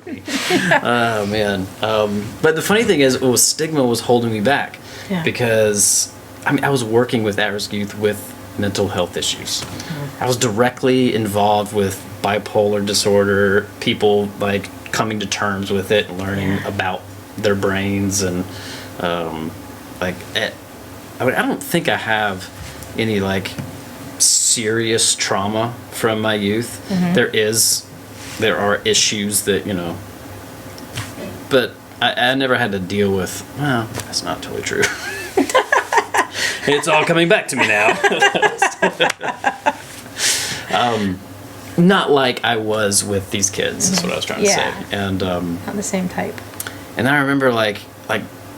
me. Oh, man. But the funny thing is, stigma was holding me back because, I was working with at-risk youth with mental health issues. I was directly involved with bipolar disorder, people, like, coming to terms with it, learning about their brains, and, I don't think I have any, like, serious trauma from my youth. There are issues that, but I never had to deal with, well, that's not totally true. It's all coming back to me now. Not like I was with these kids, is what I was trying to say. And not the same type. And I remember like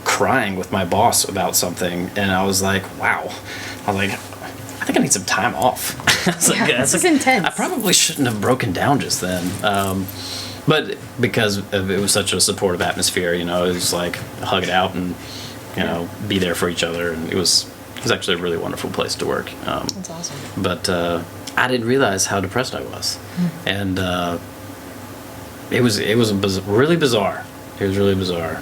crying with my boss about something, and I was like, wow. I was like, I think I need some time off. This is intense. I probably shouldn't have broken down just then. But because it was such a supportive atmosphere, it was like hug it out and, be there for each other. And it was actually a really wonderful place to work. That's awesome. But I didn't realize how depressed I was. And it was really bizarre. It was really bizarre.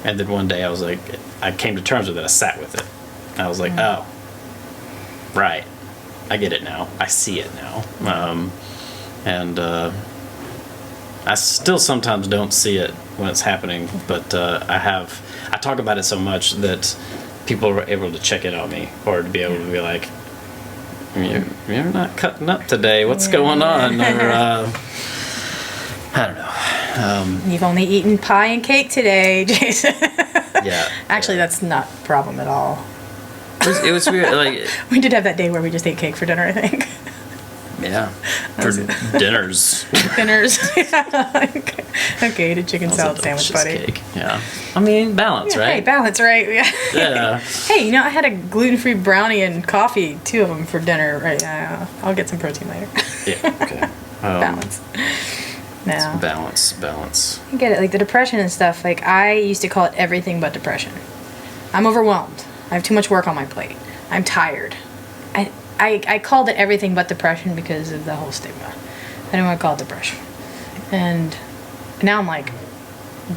And then one day I came to terms with it. I sat with it. I was like, oh, right. I get it now. I see it now. And I still sometimes don't see it when it's happening, but I talk about it so much that people are able to check in on me, or to be able to be like, you're not cutting up today. What's going on? Or, I don't know. You've only eaten pie and cake today, Jason. Yeah. Actually, that's not a problem at all. It was weird. Like, we did have that day where we just ate cake for dinner, I think. Yeah. For dinners. Okay, ate a chicken salad sandwich, buddy. Cake. Yeah. I mean, balance, right? Hey, balance, right? Yeah. Hey, I had a gluten-free brownie and coffee, 2 of them for dinner right now. I'll get some protein later. Yeah, okay. Balance. No. Balance. I get it. Like the depression and stuff, like I used to call it everything but depression. I'm overwhelmed. I have too much work on my plate. I'm tired. I called it everything but depression because of the whole stigma. I didn't want to call it depression. And now I'm like,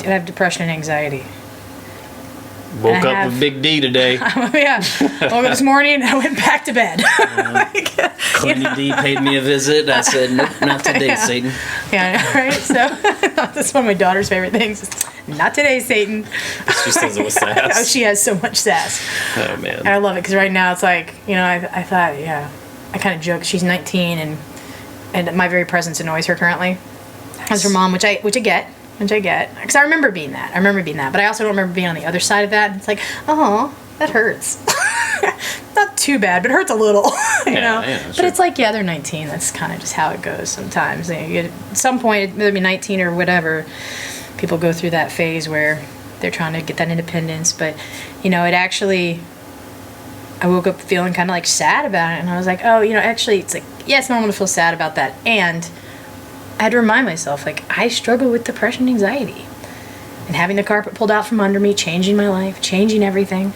I have depression and anxiety. Woke up with Big D today. Yeah. Woke up this morning and I went back to bed. Clingy D paid me a visit. I said, nope, not today, Satan. Yeah, right? So that's one of my daughter's favorite things. Not today, Satan. She says it with sass. Oh, she has so much sass. Oh, man. And I love it because right now it's like, I thought, I kind of joke. She's 19 and my very presence annoys her currently. As her mom, which I get. Because I remember being that. But I also don't remember being on the other side of that. It's like, oh, that hurts. Not too bad, but it hurts a little. you know? Yeah, but it's like, they're 19. That's kind of just how it goes sometimes. At some point, maybe 19 or whatever, people go through that phase where they're trying to get that independence. But, it actually, I woke up feeling kind of like sad about it. And I was like, oh, actually, it's like, it's normal to feel sad about that. And I had to remind myself, like, I struggle with depression and anxiety. And having the carpet pulled out from under me, changing my life, changing everything,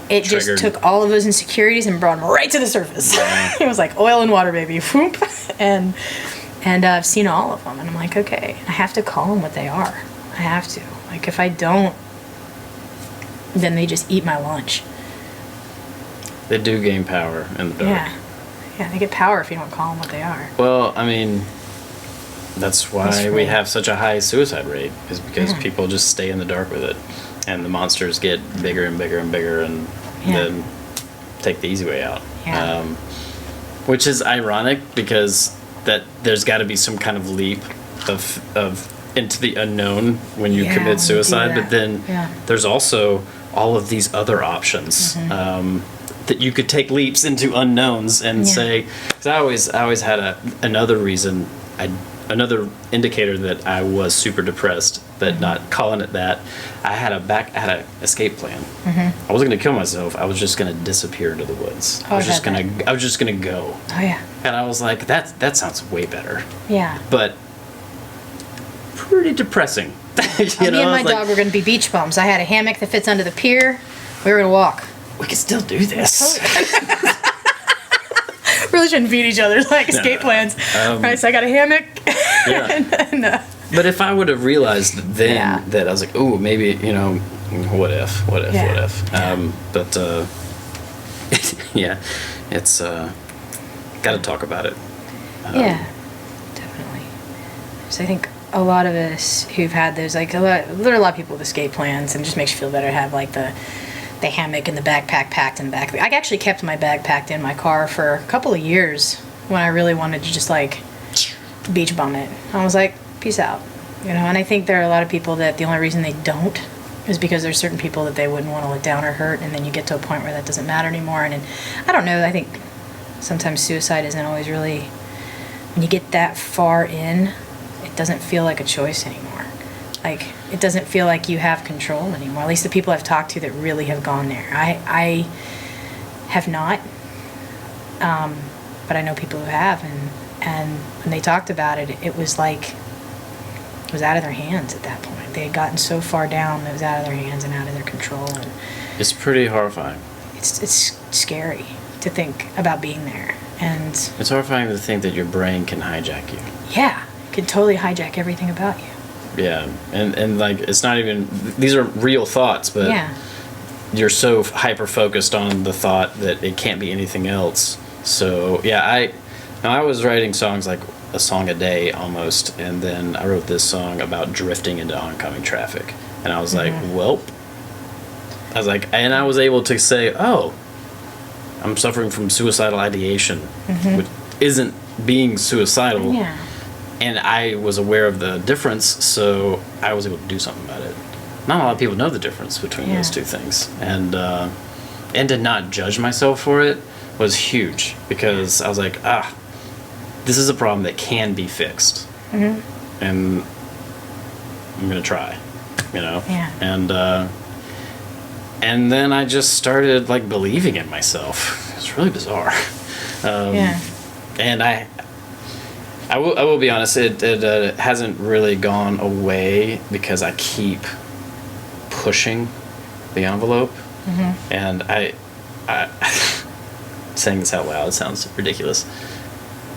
it just took all of those insecurities and brought them right to the surface. It was like oil and water, baby. Whoop. And I've seen all of them. And I'm like, okay, I have to call them what they are. I have to. Like, if I don't, then they just eat my lunch. They do gain power in the dark. Yeah, they get power if you don't call them what they are. Well, I mean, that's why we have such a high suicide rate, is because people just stay in the dark with it. And the monsters get bigger and bigger and bigger, and then take the easy way out. Yeah. Which is ironic, because that there's got to be some kind of leap of into the unknown when you commit suicide, but then there's also all of these other options that you could take leaps into unknowns and say. Because I always had another reason. Another indicator that I was super depressed, but not calling it that. I had an escape plan. I wasn't gonna kill myself. I was just gonna disappear into the woods. I was just gonna go. Oh yeah. And I was like, that sounds way better. Yeah. But pretty depressing. Me and my dog were gonna be beach bums. I had a hammock that fits under the pier. We were gonna walk. We could still do this. Really shouldn't feed each other like escape plans. Right, so I got a hammock Yeah. But if I would have realized then Yeah. that I was like, ooh, maybe, what if? Yeah. But yeah, it's got to talk about it. Yeah, definitely. So I think a lot of us who've had those, like, there are a lot of people with escape plans, and it just makes you feel better to have, like, the hammock and the backpack packed in the back. I actually kept my bag packed in my car for a couple of years when I really wanted to just, like, beach bum it. I was like, peace out. And I think there are a lot of people that the only reason they don't is because there's certain people that they wouldn't want to let down or hurt, and then you get to a point where that doesn't matter anymore. And I don't know, I think sometimes suicide isn't always really, when you get that far in, it doesn't feel like a choice anymore. Like, it doesn't feel like you have control anymore. At least the people I've talked to that really have gone there. I have not, but I know people who have, and when they talked about it, it was like, it was out of their hands at that point. They had gotten so far down that it was out of their hands and out of their control. And it's pretty horrifying. It's scary to think about being there. And it's horrifying to think that your brain can hijack you. Yeah, it can totally hijack everything about you. Yeah, and like, it's not even, these are real thoughts, but Yeah. you're so hyper focused on the thought that it can't be anything else. So yeah, I was writing songs, like a song a day almost, and then I wrote this song about drifting into oncoming traffic, and I was like, welp. I was like, and I was able to say, oh, I'm suffering from suicidal ideation, which isn't being suicidal. Yeah. And I was aware of the difference, so I was able to do something about it. Not a lot of people know the difference between those two things, and to not judge myself for it was huge, because I was like, this is a problem that can be fixed, and I'm gonna try, Yeah. and then I just started, like, believing in myself. It's really bizarre. Yeah. And I will be honest, it hasn't really gone away, because I keep pushing the envelope, and I saying this out loud sounds ridiculous,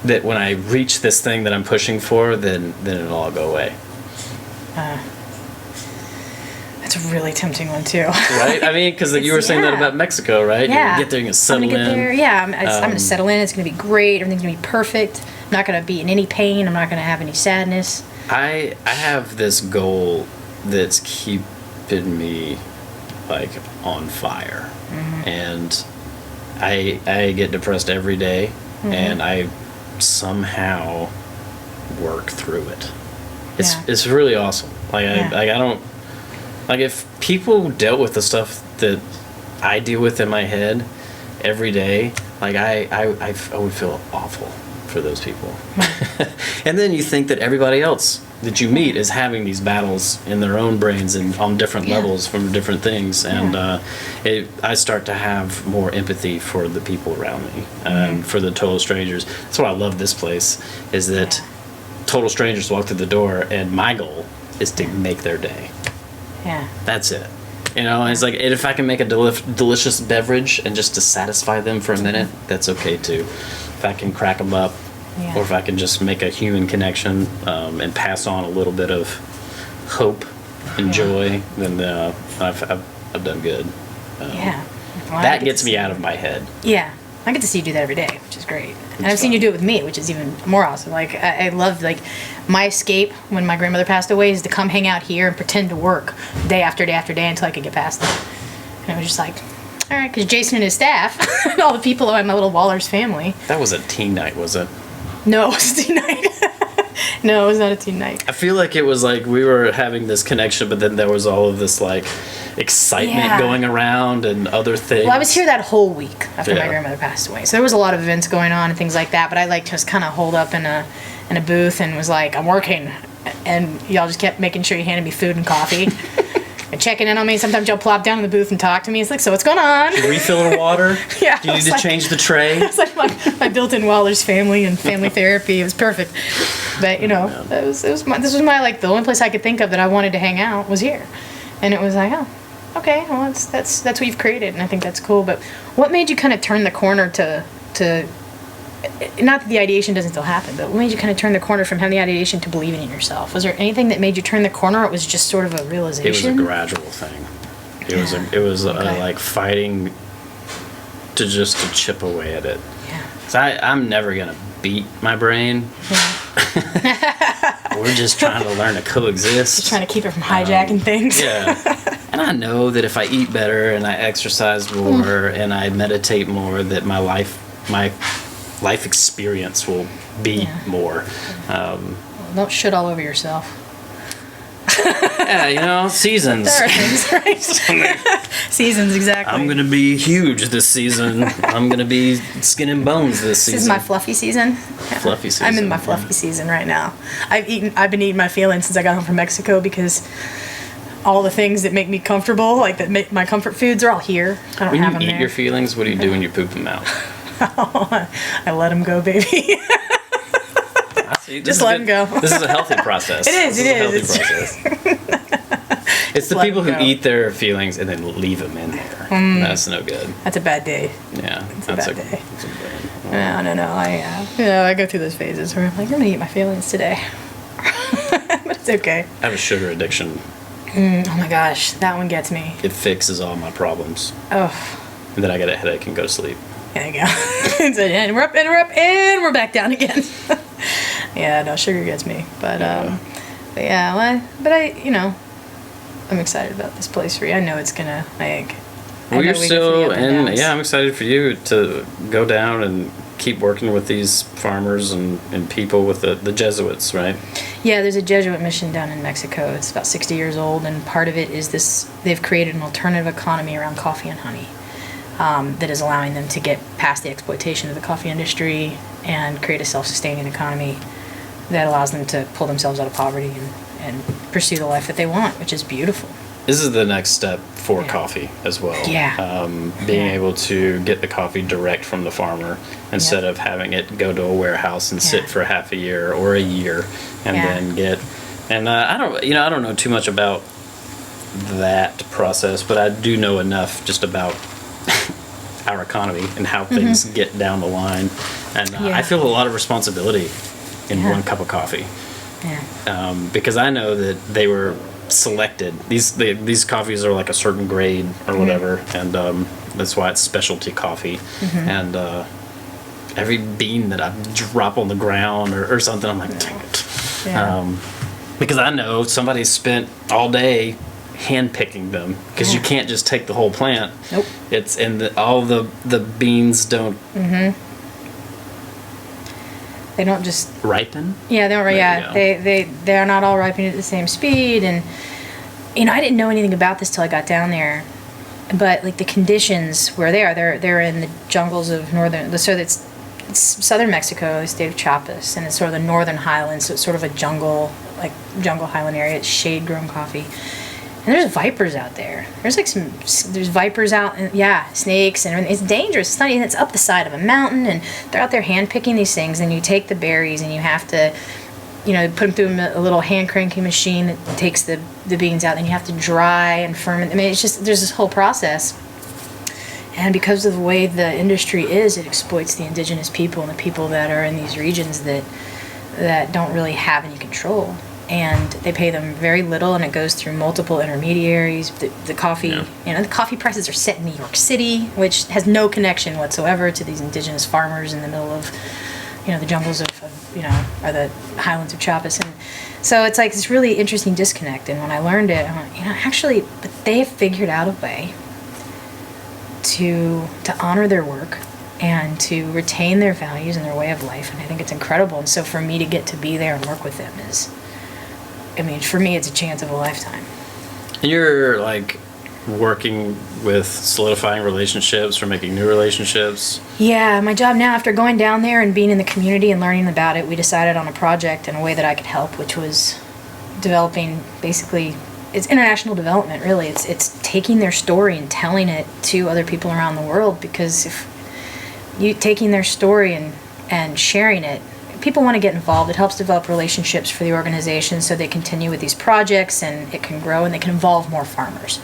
that when I reach this thing that I'm pushing for, then it'll all go away. That's a really tempting one too. Right? I mean, because you were saying that about Mexico, right? Yeah. You're gonna get there, you're gonna settle I'm gonna get in. there. Yeah, I'm gonna settle in. It's gonna be great. Everything's gonna be perfect. I'm not gonna be in any pain. I'm not gonna have any sadness. I have this goal that's keeping me, like, on fire, and I get depressed every day, and I somehow work through it. It's really awesome. Like, I don't, like, if people dealt with the stuff that I deal with in my head every day, like, I would feel awful for those people. And then you think that everybody else that you meet is having these battles in their own brains and on different levels from different things, and I start to have more empathy for the people around me, and for the total strangers. That's why I love this place, is that total strangers walk through the door, and my goal is to make their day. Yeah. That's it. It's like, if I can make a delicious beverage and just to satisfy them for a minute, that's okay too. If I can crack them up, or if I can just make a human connection, and pass on a little bit of hope and joy, then I've done good. Yeah. Well, That gets me out of my head. Yeah. I get to see you do that every day, which is great. And I've seen you do it with me, which is even more awesome. Like, I love, like, my escape when my grandmother passed away is to come hang out here and pretend to work day after day after day until I could get past it. And it was just like, all right, because Jason and his staff, and all the people in my little Waller's family. That was a teen night, was it? No, it was a teen night. No, it was not a teen night. I feel like it was like we were having this connection, but then there was all of this, like, excitement going around and other things. Well, I was here that whole week after my grandmother passed away, so there was a lot of events going on and things like that. But I, like, just kind of holed up in a booth and was like, I'm working, and y'all just kept making sure you handed me food and coffee. And checking in on me. Sometimes y'all plop down in the booth and talk to me. It's like, so what's going on? Refill the water? Yeah. Do you need to change the tray? It's like my built-in Waller's family and family therapy. It was perfect. But, this was my, like, the only place I could think of that I wanted to hang out was here. And it was like, oh, okay, well, that's what you've created, and I think that's cool. But what made you kind of turn the corner to not that the ideation doesn't still happen, but what made you kind of turn the corner from having the ideation to believing in yourself? Was there anything that made you turn the corner, or it was just sort of a realization? It was a gradual thing. It was Okay. like fighting to chip away at it. Yeah. 'Cause I'm never gonna beat my brain. We're just trying to learn to coexist. Just trying to keep it from hijacking things. Yeah. And I know that if I eat better and I exercise more and I meditate more, that my life experience will be more. Don't shit all over yourself. Yeah, seasons. There are things, right? Seasons, exactly. I'm gonna be huge this season. I'm gonna be skin and bones this season. This is my fluffy season. Fluffy season. I'm in my fluffy season right now. I've been eating my feelings since I got home from Mexico, because all the things that make me comfortable, like that make my comfort foods, are all here. I don't When have you them eat there. your feelings, what do you do when you poop them out? I let them go, baby. Just let them go. This is a healthy process. It is. This It a is. healthy process. It's the let people them who go. eat their feelings and then leave them in there. That's no good. That's a bad day. Yeah, It's a bad day. that's a bad. No. I go through those phases where I'm like, I'm gonna eat my feelings today, but it's okay. I have a sugar addiction. Oh my gosh, that one gets me. It fixes all my problems. Oh, And then I get a headache and go to sleep. there you go. And we're up, and we're back down again. Yeah, no, sugar gets me. But I'm excited about this place for you. I know it's gonna, I think. I Well, know you're we go still, through the up and downs. yeah, I'm excited for you to go down and keep working with these farmers and people with the Jesuits, right? Yeah, there's a Jesuit mission down in Mexico. It's about 60 years old, and part of it is this, they've created an alternative economy around coffee and honey that is allowing them to get past the exploitation of the coffee industry and create a self-sustaining economy that allows them to pull themselves out of poverty and pursue the life that they want, which is beautiful. This is the next step for Yeah. coffee as well. Yeah. Being Yeah. able to get the coffie direct from the farmer instead of having it go to a warehouse and sit Yeah. for half a year or a year and Yeah. then get. And I don't know too much about that process, but I do know enough just about our economy and how things get down the line. And Yeah. I feel a lot of responsibility in Yeah. one cup of coffee. Yeah. Because I know that they were selected. These coffees are like a certain grade or whatever, and that's why it's specialty coffee. And every bean that I drop on the ground or something, I'm like, dang it. Yeah. Because I know somebody spent all day hand picking them, because you Yeah. can't just take the whole plant. Nope. It's all the beans don't They don't just ripen. Yeah, they don't. There you Yeah, go. they're not all ripening at the same speed, and I didn't know anything about this till I got down there. But like the conditions where they're in the jungles of northern. So it's southern Mexico, the state of Chiapas, and it's sort of the northern highlands. So it's sort of a jungle highland area. It's shade grown coffee. And there's vipers out there. There's vipers out, and snakes, and it's dangerous. It's not even. It's up the side of a mountain, and they're out there hand picking these things. And you take the berries, and you have to, put them through a little hand cranking machine that takes the beans out. Then you have to dry and ferment. I mean, it's just there's this whole process. And because of the way the industry is, it exploits the indigenous people and the people that are in these regions that don't really have any control. And they pay them very little, and it goes through multiple intermediaries. The coffee, the coffee prices are set in New York City, which has no connection whatsoever to these indigenous farmers in the middle of, the jungles of or the highlands of Chiapas. And so it's like this really interesting disconnect. And when I learned it, I went, actually, but they've figured out a way to honor their work and to retain their values and their way of life. And I think it's incredible. And so for me to get to be there and work with them for me, it's a chance of a lifetime. And you're like working with solidifying relationships or making new relationships. Yeah, my job now, after going down there and being in the community and learning about it, we decided on a project and a way that I could help, which was developing, basically, it's international development, really. It's taking their story and telling it to other people around the world, because if you taking their story and sharing it, people want to get involved. It helps develop relationships for the organization so they continue with these projects and it can grow and they can involve more farmers.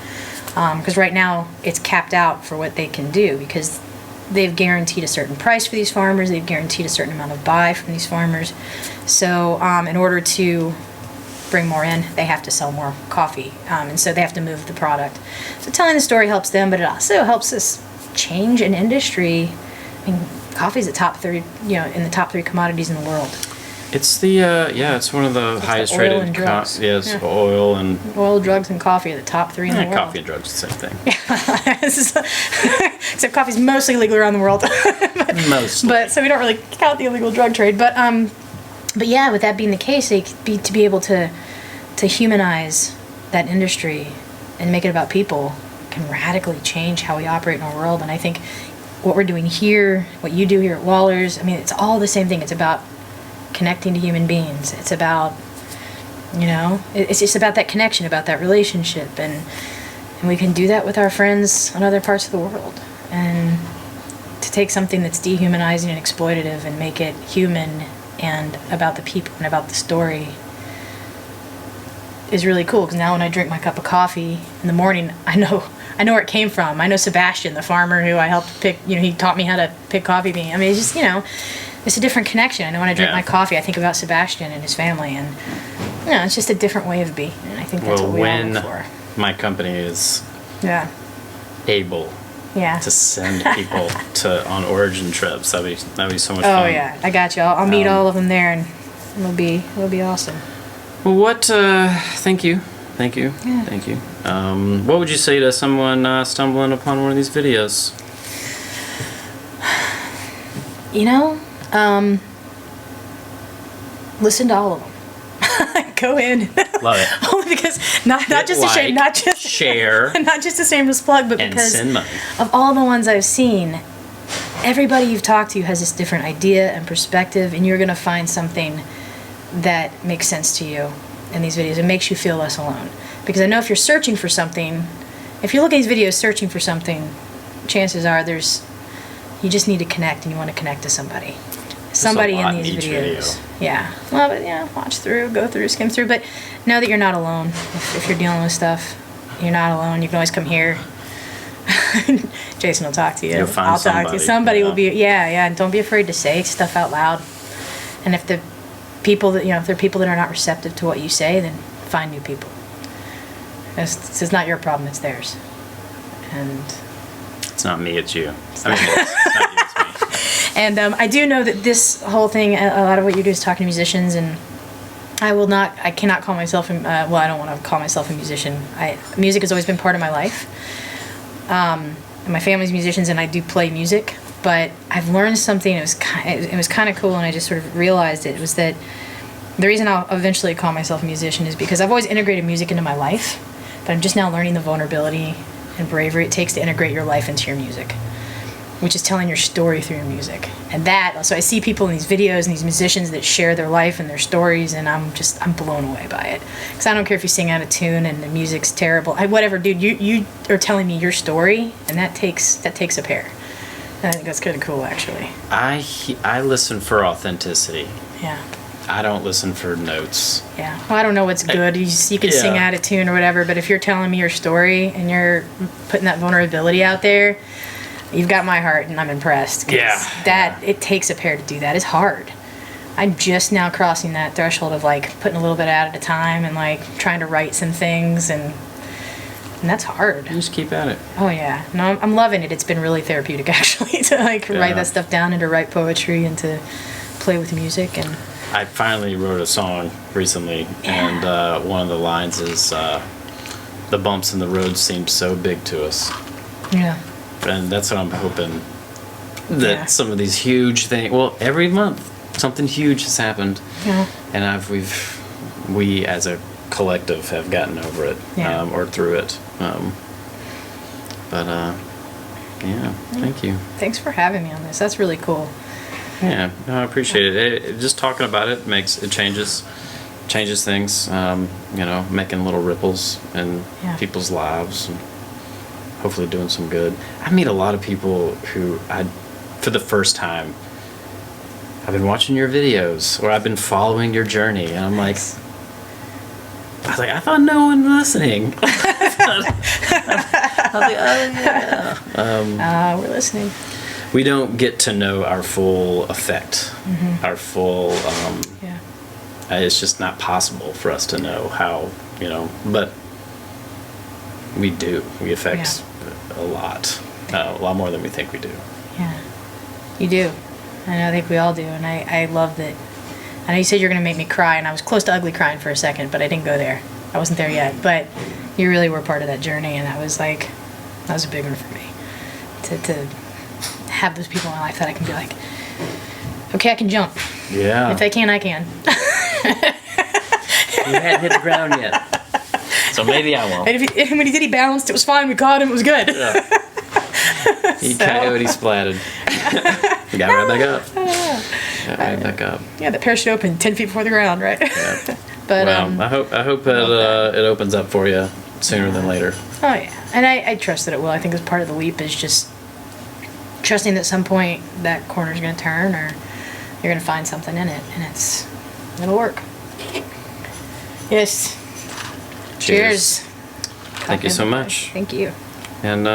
Because right now it's capped out for what they can do, because they've guaranteed a certain price for these farmers. They've guaranteed a certain amount of buy from these farmers. So in order to bring more in, they have to sell more coffee, and so they have to move the product. So telling the story helps them, but it also helps us change an industry. I mean, coffee is the top 3, in the top 3 commodities in the world. It's the it's one of the highest the oil rated. and drugs. Yes, oil and Drugs, and coffee are the top 3 in the world. Coffee and drugs, the same thing. Except coffee's mostly legal around the world. Mostly. But so we don't really count the illegal drug trade. But yeah, with that being the case, to be able to humanize that industry and make it about people can radically change how we operate in our world. And I think what we're doing here, what you do here at Waller's, I mean, it's all the same thing. It's about connecting to human beings. It's about, it's just about that connection, about that relationship. And we can do that with our friends in other parts of the world. And to take something that's dehumanizing and exploitative and make it human and about the people and about the story is really cool. Because now when I drink my cup of coffee in the morning, I know where it came from. I know Sebastian, the farmer who I helped pick, he taught me how to pick coffee beans. I mean, it's just, it's a different connection. I know when I drink my coffee, I think about Sebastian and his family, and it's just a different way of being. And I think that's what we all look for. My company is able to send people on origin trips, that'd be so much fun. Oh yeah, I got you. I'll meet all of them there, and it'll be awesome. Well, thank you. Yeah. Thank you. What would you say to someone stumbling upon one of these videos? Listen to all of them. Go in. Love it. Only because not just a shame, not just share, not just a shameless plug, but because send money. Of all the ones I've seen, everybody you've talked to has this different idea and perspective, and you're gonna find something that makes sense to you in these videos. It makes you feel less alone. Because I know if you're searching for something, if you look at these videos searching for something, chances are you just need to connect, and you want to connect to somebody. Somebody in these videos. Video. Yeah. Well, but watch through, go through, skim through, but know that you're not alone. If you're dealing with stuff, you're not alone. You can always come here. Jason will talk to you. You'll find I'll talk to you. Somebody will be, and don't be afraid to say stuff out loud. And if the people that, if there are people that are not receptive to what you say, then find new people. This is not your problem, it's theirs. And it's not me, it's you. It's not you, it's me. And I do know that this whole thing, a lot of what you do is talking to musicians, and I cannot call myself, I don't want to call myself a musician. Music has always been part of my life. And my family's musicians, and I do play music, but I've learned something, it was kind of cool, and I just sort of realized it, was that the reason I'll eventually call myself a musician is because I've always integrated music into my life, but I'm just now learning the vulnerability and bravery it takes to integrate your life into your music, which is telling your story through your music. And so I see people in these videos and these musicians that share their life and their stories, and I'm blown away by it. Because I don't care if you sing out of tune and the music's terrible. Whatever, dude, you are telling me your story, and that takes a pair. And I think that's kind of cool, actually. I listen for authenticity. Yeah. I don't listen for notes. Yeah. Well, I don't know what's good. You can sing out of tune or whatever, but if you're telling me your story and you're putting that vulnerability out there, you've got my heart, and I'm impressed. It takes a pair to do that. It's hard. I'm just now crossing that threshold of putting a little bit out at a time and trying to write some things, and that's hard. You just keep at it. Oh yeah. No, I'm loving it. It's been really therapeutic actually to write that stuff down and to write poetry and to play with music. And I finally wrote a song recently, and one of the lines is, "The bumps in the road seem so big to us." Yeah. And that's what I'm hoping, that some of these huge things. Well, every month something huge has happened, and we as a collective have gotten over it, or through it. Thank you. Thanks for having me on this. That's really cool. Yeah, no, I appreciate it. Just talking about it changes things. Making little ripples in people's lives, and hopefully doing some good. I meet a lot of people who for the first time, I've been watching your videos, or I've been following your journey, and I'm like, I thought no one was listening. I was like, oh yeah. We're listening. we don't get to know our full effect, our full. Yeah. It's just not possible for us to know how, but we do. We affect a lot more than we think we do. Yeah, you do. And I think we all do. And I love that. I know you said you're going to make me cry, and I was close to ugly crying for a second, but I didn't go there. I wasn't there yet. But you really were part of that journey, and that was a big one for me. To have those people in my life that I can be like, okay, I can jump. Yeah. If they can, I can. You hadn't hit the ground yet. So maybe I won't. And when he did, he balanced. It was fine. We caught him. It was good. Yeah. He coyote splatted. Got right back up. Got right back up. Yeah, that parachute opened 10 feet before the ground, right? Yeah. But well, I hope it opens up for you sooner than later. Oh yeah, and I trust that it will. I think as part of the leap is just trusting that at some point that corner's going to turn, or you're going to find something in it, and it'll work. Yes. Cheers. Thank you so much. Thank you. And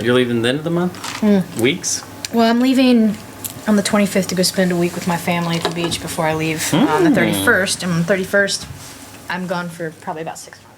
you're leaving the end of the month? Weeks? Well, I'm leaving on the 25th to go spend a week with my family at the beach before I leave on the 31st. And on the 31st, I'm gone for probably about 6 months.